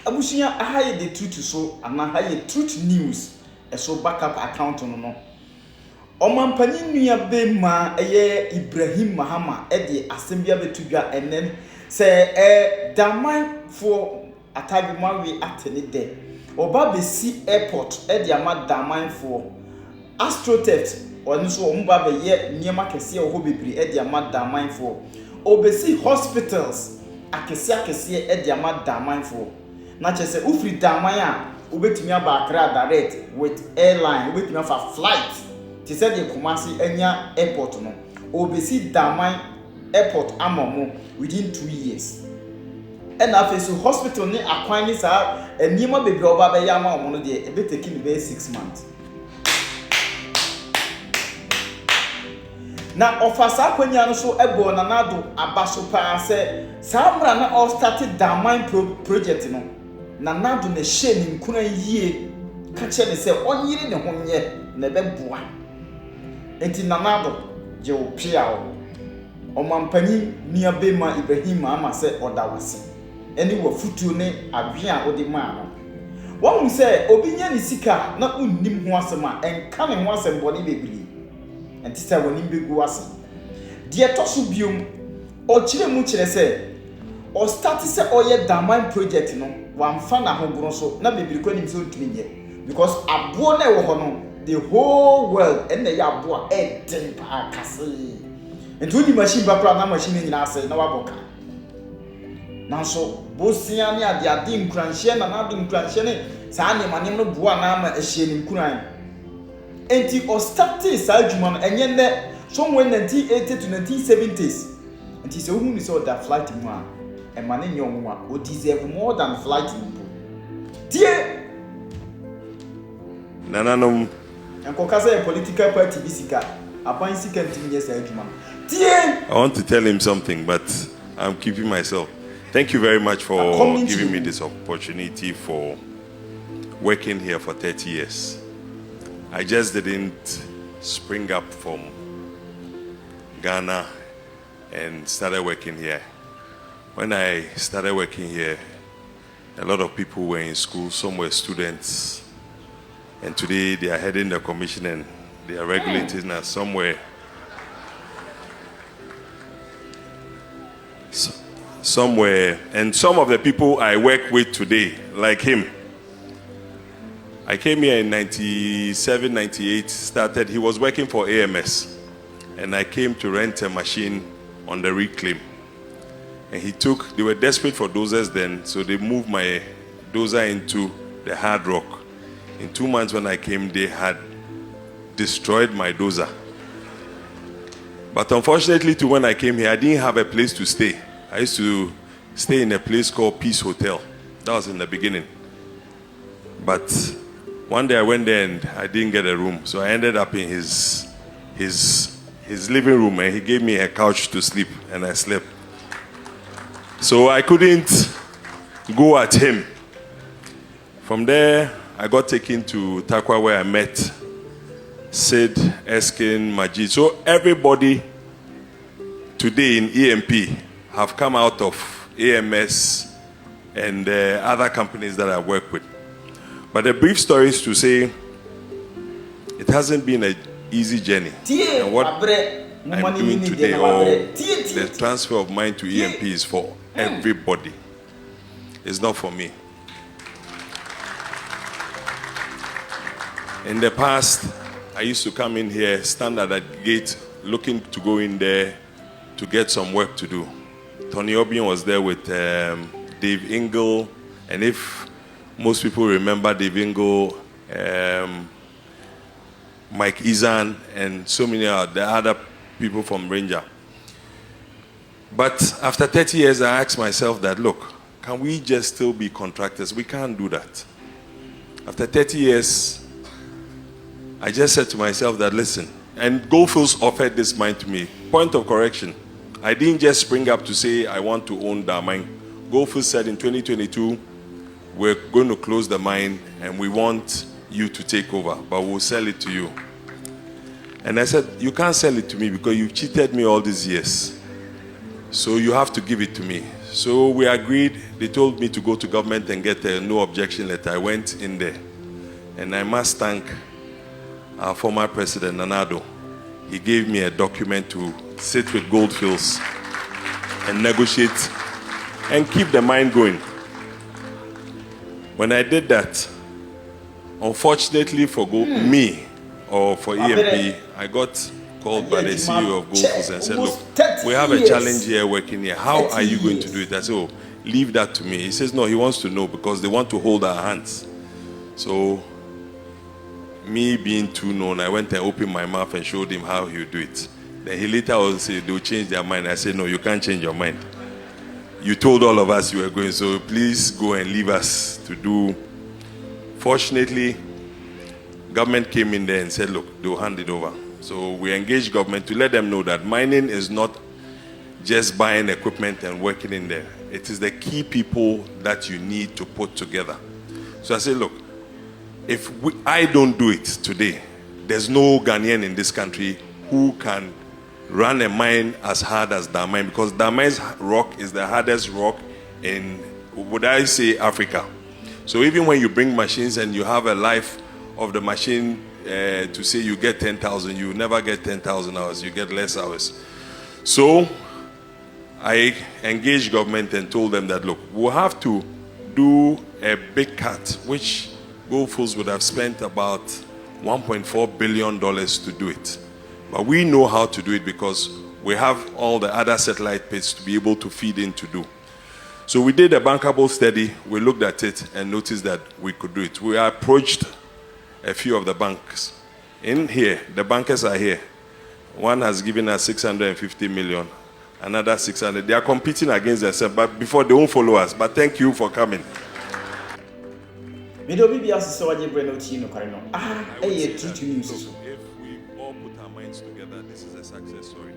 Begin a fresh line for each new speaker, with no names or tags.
abusuya aha the truth so ana ha truth news so backup account no Omampanyin nuya bema eye Ibrahim Mahama de asembia betudwa enen se Damang for atabimawe atene de oba besi airport de ama Damang for astrotheft onu so omba be ye niema kese ho bebri de ama Damang for obesi hospitals akese de ama Damang for na chese ufri Damang a obetumi aba Accra direct with airline obetumi afa flight. She said the Kumasi Enya airport no obesi Damang airport amomo within 2 years. And after so hospital ni akwan ni sa enima bebre oba be yama omo no de e be taking be 6 months. Na ofasa kwanya no so ebo na nado abaso pa se samra na all started Damang project no na nado na hye ni nkuna yie ka che ne se onyire ne honye na be boa. Enti nanado je opia o mampanyi nia bema Ibrahim ama se odawase eni wa futu ne adwe a odi ma no won se obinya ni sika na unnim ho asema enka ne ho asem boni bebiri enti se woni begu ase de toso biom o kire mu kire se o start se oye Damang project no wamfa na hogoro so na bebiri kwani mse ontumi nye because abo na wo ho no the whole world and the yabua edin pa kase entu di machine ba pra na machine nyina ase na waboka nanso bosia ne ade nkranhye na na ade nkranhye ne saa ne manem no boa na ma ehye ne nkran enti o started saa djuma no enye ne somewhere 1980 to 1970s enti se ohun ni so that flight mu a e ma ne nyom a o deserve more than flight mu tie
nananom
a political party bisika apan sika ntimi sa adwuma tie.
I want to tell him something, but I'm keeping myself. Thank you very much for giving me this opportunity for working here for 30 years. I just didn't spring up from Ghana and started working here. When I started working here, a lot of people were in school, some were students. And today they are heading the commission and they are regulating us somewhere. Somewhere. And some of the people I work with today, like him. I came here in 97, 98, started. He was working for AMS. And I came to rent a machine on the reclaim. And they were desperate for dozers then, so they moved my dozer into the hard rock. In 2 months when I came, they had destroyed my dozer. But unfortunately, when I came here, I didn't have a place to stay. I used to stay in a place called Peace Hotel. That was in the beginning. But one day I went there and I didn't get a room. So I ended up in his living room and he gave me a couch to sleep and I slept. So I couldn't go at him. From there, I got taken to Takwa where I met Sid, Eskin, Majid. So everybody today in EMP have come out of AMS and other companies that I work with. But the brief story is to say it hasn't been an easy journey. And what I'm doing today, or the transfer of mine to EMP, is for everybody. It's not for me. In the past, I used to come in here, stand at that gate, looking to go in there to get some work to do. Tony Obion was there with Dave Ingle, and if most people remember Dave Ingle, Mike Izan, and so many of the other people from Ranger. But after 30 years, I asked myself that, look, can we just still be contractors? We can't do that. After 30 years, I just said to myself that, listen, and Goldfields offered this mine to me. Point of correction, I didn't just spring up to say I want to own that mine. Goldfields said in 2022, we're going to close the mine and we want you to take over, but we'll sell it to you. And I said, you can't sell it to me because you've cheated me all these years. So you have to give it to me. So we agreed they told me to go to government and get a no objection letter. I went in there. And I must thank our former president, Nanado. He gave me a document to sit with Goldfields and negotiate and keep the mine going. When I did that, unfortunately for me or for EMP, I got called by the CEO of Goldfields and said, look, we have a challenge here working here. How are you going to do it? I said, oh, leave that to me. He says, no, he wants to know because they want to hold our hands. So, me being too known, I went and opened my mouth and showed him how he would do it. Then he later on said, they'll change their mind. I said, no, you can't change your mind. You told all of us you were going, so please go and leave us to do. Fortunately, government came in there and said, look, they'll hand it over. So we engaged government to let them know that mining is not just buying equipment and working in there. It is the key people that you need to put together. So I said, look, if I don't do it today, there's no Ghanaian in this country who can run a mine as hard as Damang, because Damang's rock is the hardest rock in, would I say, Africa. So even when you bring machines and you have a life of the machine to say you get 10,000, you never get 10,000 hours, you get less hours. So I engaged government and told them that, look, we'll have to do a big cut, which Goldfields would have spent about $1.4 billion to do it. But we know how to do it because we have all the other satellite pits to be able to feed in to do. So we did a bankable study, we looked at it and noticed that we could do it. We approached a few of the banks. In here, the bankers are here. One has given us 650 million, another 600. They are competing against themselves, but before they won't follow us. But thank you for coming.
If we all
put our minds together, this is a success story.